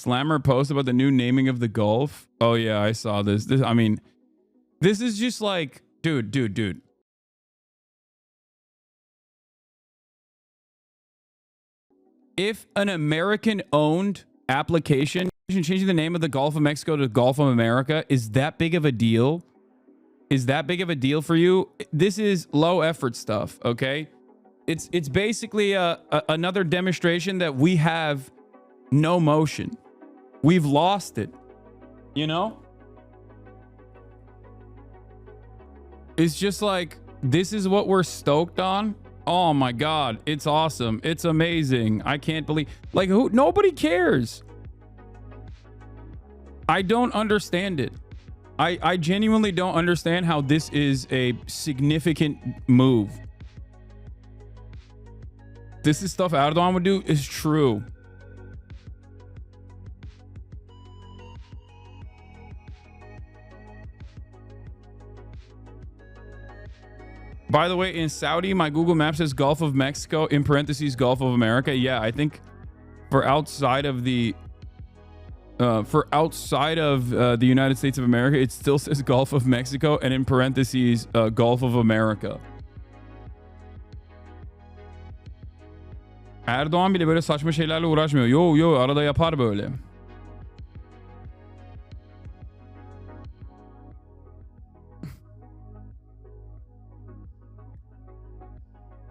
Slammer post about the new naming of the Gulf? Oh yeah, I saw this. I mean, this is just like, dude. If an American-owned application changing the name of the Gulf of Mexico to Gulf of America is that big of a deal? Is that big of a deal for you? This is low effort stuff, okay? It's basically another demonstration that we have no motion. We've lost it, you know? It's just like, this is what we're stoked on. Oh my God, it's awesome. It's amazing. I can't believe, like, nobody cares. I don't understand it. I genuinely don't understand how this is a significant move. This is stuff Erdogan would do is true. By the way, in Saudi, my Google Maps says Gulf of Mexico, in parentheses, Gulf of America. Yeah, I think for outside of the United States of America, it still says Gulf of Mexico, and in parentheses, Gulf of America. Erdoğan bile böyle saçma şeylerle uğraşmıyor. Yo arada yapar böyle.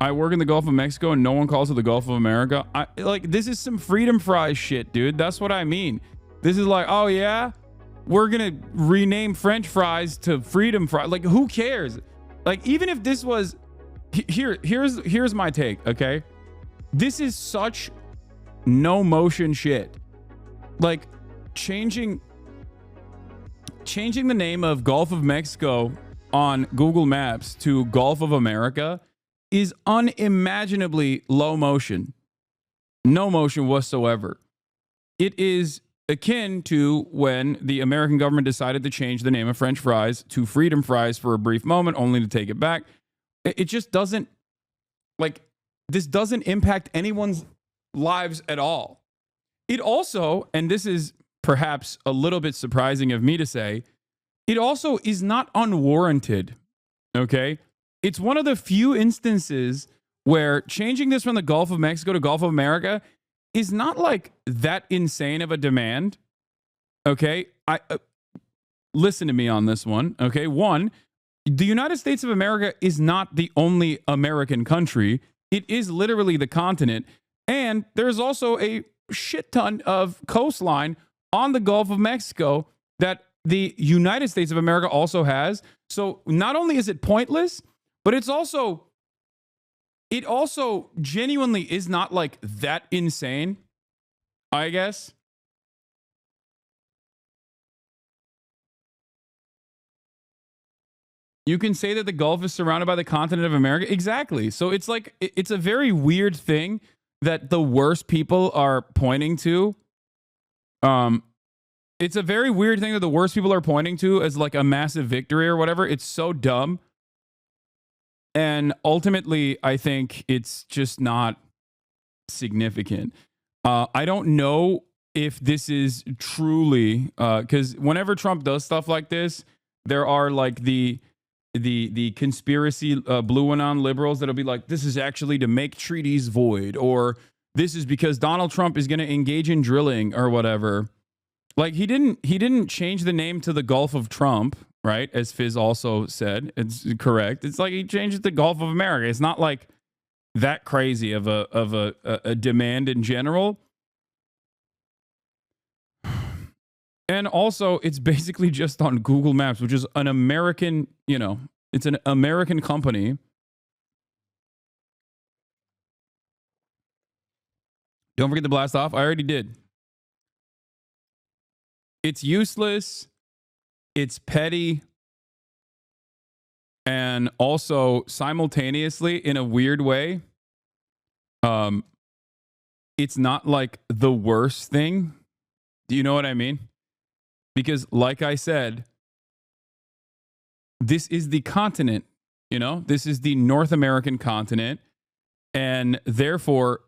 I work in the Gulf of Mexico and no one calls it the Gulf of America. Like, this is some freedom fries shit, dude. That's what I mean. This is like, oh yeah, we're gonna rename French fries to freedom fries. Like, who cares? Like, even if this was here's my take, okay? This is such no motion shit. Like, changing the name of Gulf of Mexico on Google Maps to Gulf of America is unimaginably low motion. No motion whatsoever. It is akin to when the American government decided to change the name of French fries to freedom fries for a brief moment, only to take it back. It just doesn't, like, this doesn't impact anyone's lives at all. It also, and this is perhaps a little bit surprising of me to say, it also is not unwarranted, okay? It's one of the few instances where changing this from the Gulf of Mexico to Gulf of America is not like that insane of a demand. Okay, listen to me on this one. Okay, one, the United States of America is not the only American country. It is literally the continent, and there's also a shit ton of coastline on the Gulf of Mexico that the United States of America also has. So not only is it pointless, but it also genuinely is not like that insane, I guess. You can say that the Gulf is surrounded by the continent of America. Exactly. So it's like, it's a very weird thing that the worst people are pointing to. It's a very weird thing that the worst people are pointing to as like a massive victory or whatever. It's so dumb. And ultimately, I think it's just not significant. I don't know if this is truly, because whenever Trump does stuff like this, there are like the conspiracy blue and on liberals that'll be like, this is actually to make treaties void, or this is because Donald Trump is going to engage in drilling or whatever. Like, he didn't change the name to the Gulf of Trump, right? As Fizz also said, it's correct. It's like he changed it to Gulf of America. It's not like that crazy of a demand in general. And also, it's basically just on Google Maps, which is an American, it's an American company. Don't forget to blast off. I already did. It's useless. It's petty. And also, simultaneously, in a weird way, it's not like the worst thing. Do you know what I mean? Because, like I said, this is the continent, this is the North American continent. And therefore,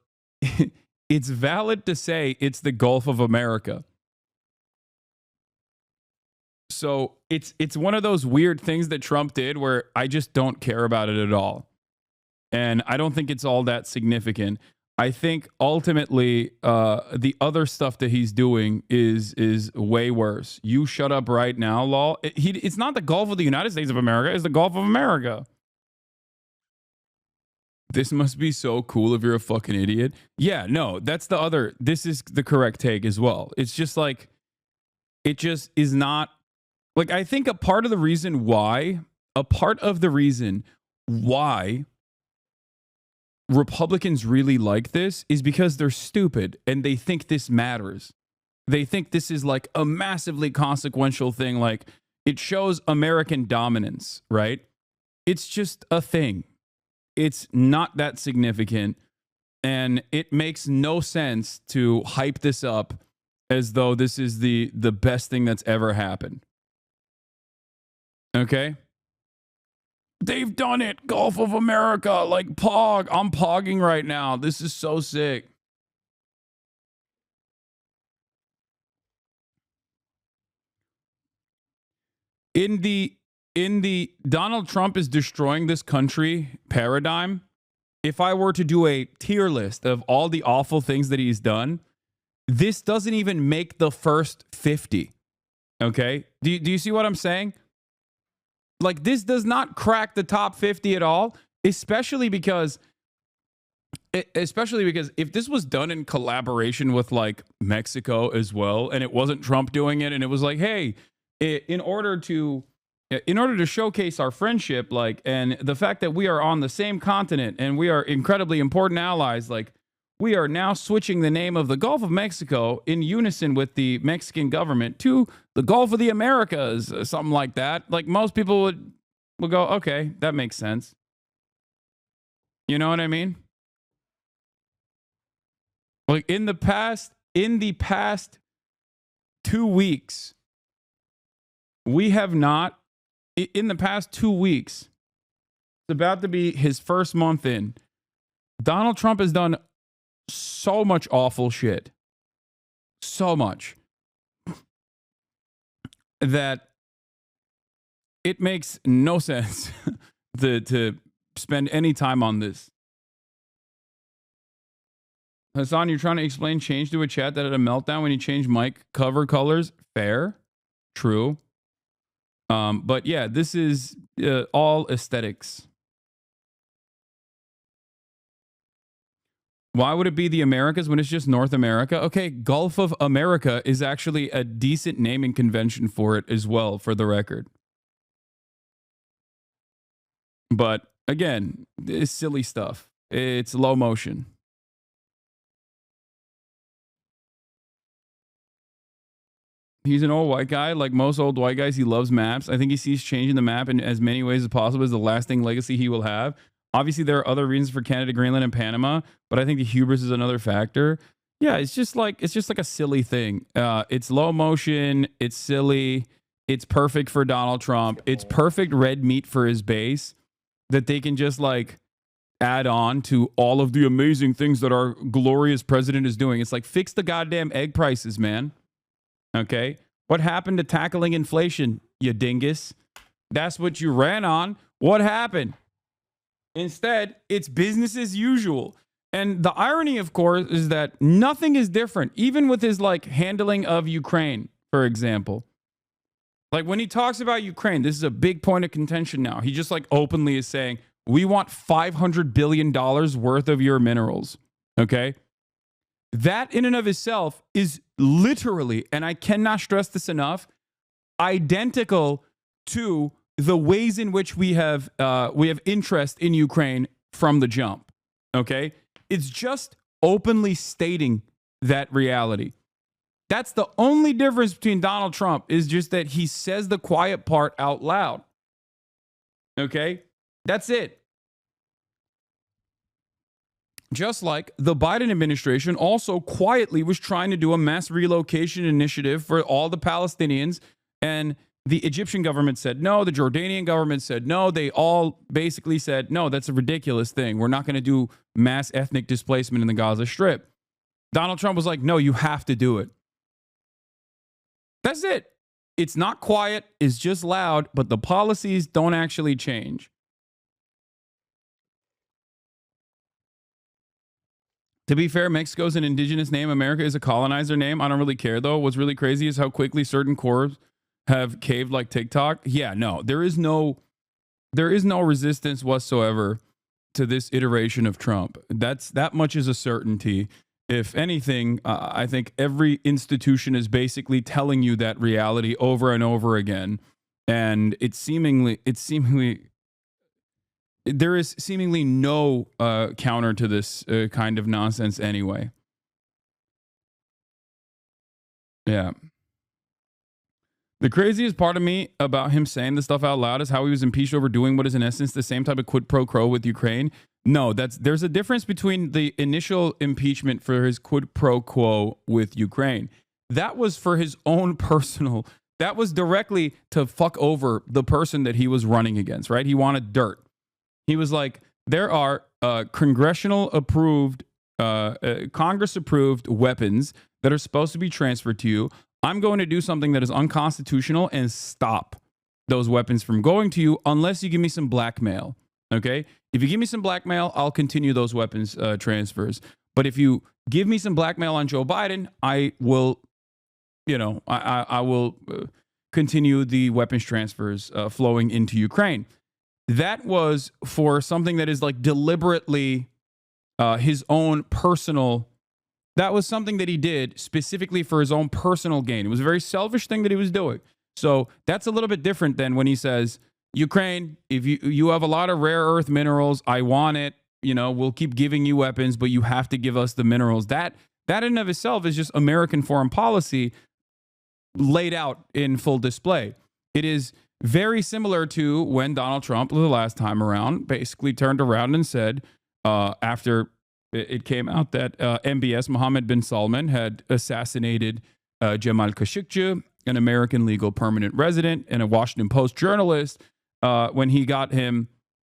it's valid to say it's the Gulf of America. So it's one of those weird things that Trump did where I just don't care about it at all. And I don't think it's all that significant. I think ultimately the other stuff that he's doing is way worse. You shut up right now, law. It's not the Gulf of the United States of America. It's the Gulf of America. This must be so cool if you're a fucking idiot. Yeah, no, that's the other. This is the correct take as well. It's just like, it just is not. Like, I think a part of the reason why Republicans really like this is because they're stupid and they think this matters. They think this is like a massively consequential thing. Like, it shows American dominance, right? It's just a thing. It's not that significant. And it makes no sense to hype this up as though this is the best thing that's ever happened. Okay? They've done it. Gulf of America. Like, pog. I'm pogging right now. This is so sick. In the Donald Trump is destroying this country paradigm, if I were to do a tier list of all the awful things that he's done, this doesn't even make the first 50. Okay? Do you see what I'm saying? Like, this does not crack the top 50 at all, especially because if this was done in collaboration with like Mexico as well, and it wasn't Trump doing it, and it was like, hey, in order to showcase our friendship, like, and the fact that we are on the same continent and we are incredibly important allies, like, we are now switching the name of the Gulf of Mexico in unison with the Mexican government to the Gulf of the Americas, something like that. Like, most people would go, okay, that makes sense. You know what I mean? Like, in the past 2 weeks, we have not, in the past 2 weeks, it's about to be his first month in, Donald Trump has done so much awful shit. So much. That it makes no sense to spend any time on this. Hasan, you're trying to explain change to a chat that had a meltdown when you change mic cover colors. Fair. True. But yeah, this is all aesthetics. Why would it be the Americas when it's just North America? Okay, Gulf of America is actually a decent naming convention for it as well, for the record. But again, it's silly stuff. It's low motion. He's an old white guy. Like most old white guys, he loves maps. I think he sees changing the map in as many ways as possible as the lasting legacy he will have. Obviously, there are other reasons for Canada, Greenland, and Panama, but I think the hubris is another factor. Yeah, it's just like a silly thing. It's low motion. It's silly. It's perfect for Donald Trump. It's perfect red meat for his base that they can just like add on to all of the amazing things that our glorious president is doing. It's like, fix the goddamn egg prices, man. Okay? What happened to tackling inflation, you dingus? That's what you ran on. What happened? Instead, it's business as usual. And the irony, of course, is that nothing is different, even with his like handling of Ukraine, for example. Like, when he talks about Ukraine, this is a big point of contention now. He just like openly is saying, we want $500 billion worth of your minerals. Okay? That in and of itself is literally, and I cannot stress this enough, identical to the ways in which we have interest in Ukraine from the jump. Okay? It's just openly stating that reality. That's the only difference between Donald Trump, is just that he says the quiet part out loud. Okay? That's it. Just like the Biden administration also quietly was trying to do a mass relocation initiative for all the Palestinians, and the Egyptian government said no, the Jordanian government said no, they all basically said, no, that's a ridiculous thing. We're not going to do mass ethnic displacement in the Gaza Strip. Donald Trump was like, no, you have to do it. That's it. It's not quiet, it's just loud, but the policies don't actually change. To be fair, Mexico's an indigenous name. America is a colonizer name. I don't really care, though. What's really crazy is how quickly certain cores have caved, like TikTok. Yeah, no, there is no resistance whatsoever to this iteration of Trump. That much is a certainty. If anything, I think every institution is basically telling you that reality over and over again, and there is seemingly no counter to this kind of nonsense anyway. Yeah. The craziest part of me about him saying this stuff out loud is how he was impeached over doing what is in essence the same type of quid pro quo with Ukraine. No, there's a difference between the initial impeachment for his quid pro quo with Ukraine. That was for his own personal. That was directly to fuck over the person that he was running against, right? He wanted dirt. He was like, there are congressional approved, Congress approved weapons that are supposed to be transferred to you. I'm going to do something that is unconstitutional and stop those weapons from going to you unless you give me some blackmail. Okay? If you give me some blackmail, I'll continue those weapons transfers. But if you give me some blackmail on Joe Biden, I will, I will continue the weapons transfers flowing into Ukraine. That was for something that is like deliberately his own personal. That was something that he did specifically for his own personal gain. It was a very selfish thing that he was doing. So that's a little bit different than when he says, Ukraine, if you have a lot of rare earth minerals, I want it. We'll keep giving you weapons, but you have to give us the minerals. That in and of itself is just American foreign policy laid out in full display. It is very similar to when Donald Trump, the last time around, basically turned around and said, after it came out that MBS, Mohammed bin Salman, had assassinated Jamal Khashoggi, an American legal permanent resident and a Washington Post journalist, when he got him,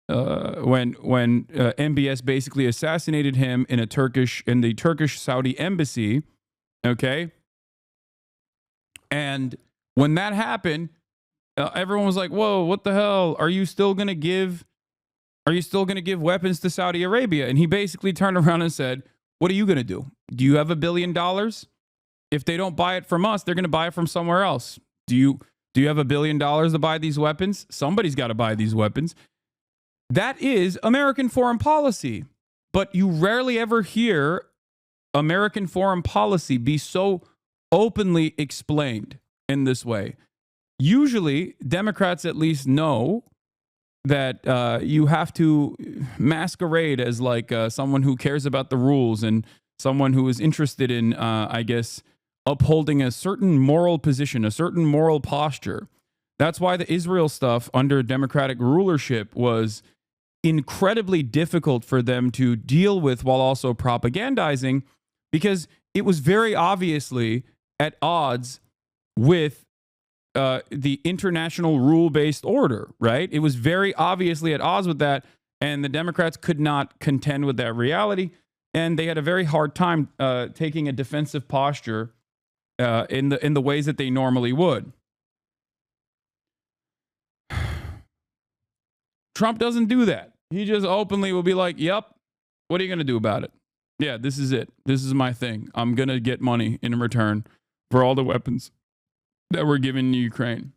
when MBS basically assassinated him in the Turkish Saudi embassy, okay? And when that happened, everyone was like, whoa, what the hell? Are you still going to give weapons to Saudi Arabia? And he basically turned around and said, what are you going to do? Do you have $1 billion? If they don't buy it from us, they're going to buy it from somewhere else. Do you have $1 billion to buy these weapons? Somebody's got to buy these weapons. That is American foreign policy. But you rarely ever hear American foreign policy be so openly explained in this way. Usually, Democrats at least know that you have to masquerade as like someone who cares about the rules and someone who is interested in, upholding a certain moral position, a certain moral posture. That's why the Israel stuff under Democratic rulership was incredibly difficult for them to deal with while also propagandizing, because it was very obviously at odds with the international rule-based order, right? It was very obviously at odds with that, and the Democrats could not contend with that reality, and they had a very hard time taking a defensive posture in the ways that they normally would. Trump doesn't do that. He just openly will be like, yep, what are you going to do about it? Yeah, this is it. This is my thing. I'm going to get money in return for all the weapons that were given to Ukraine.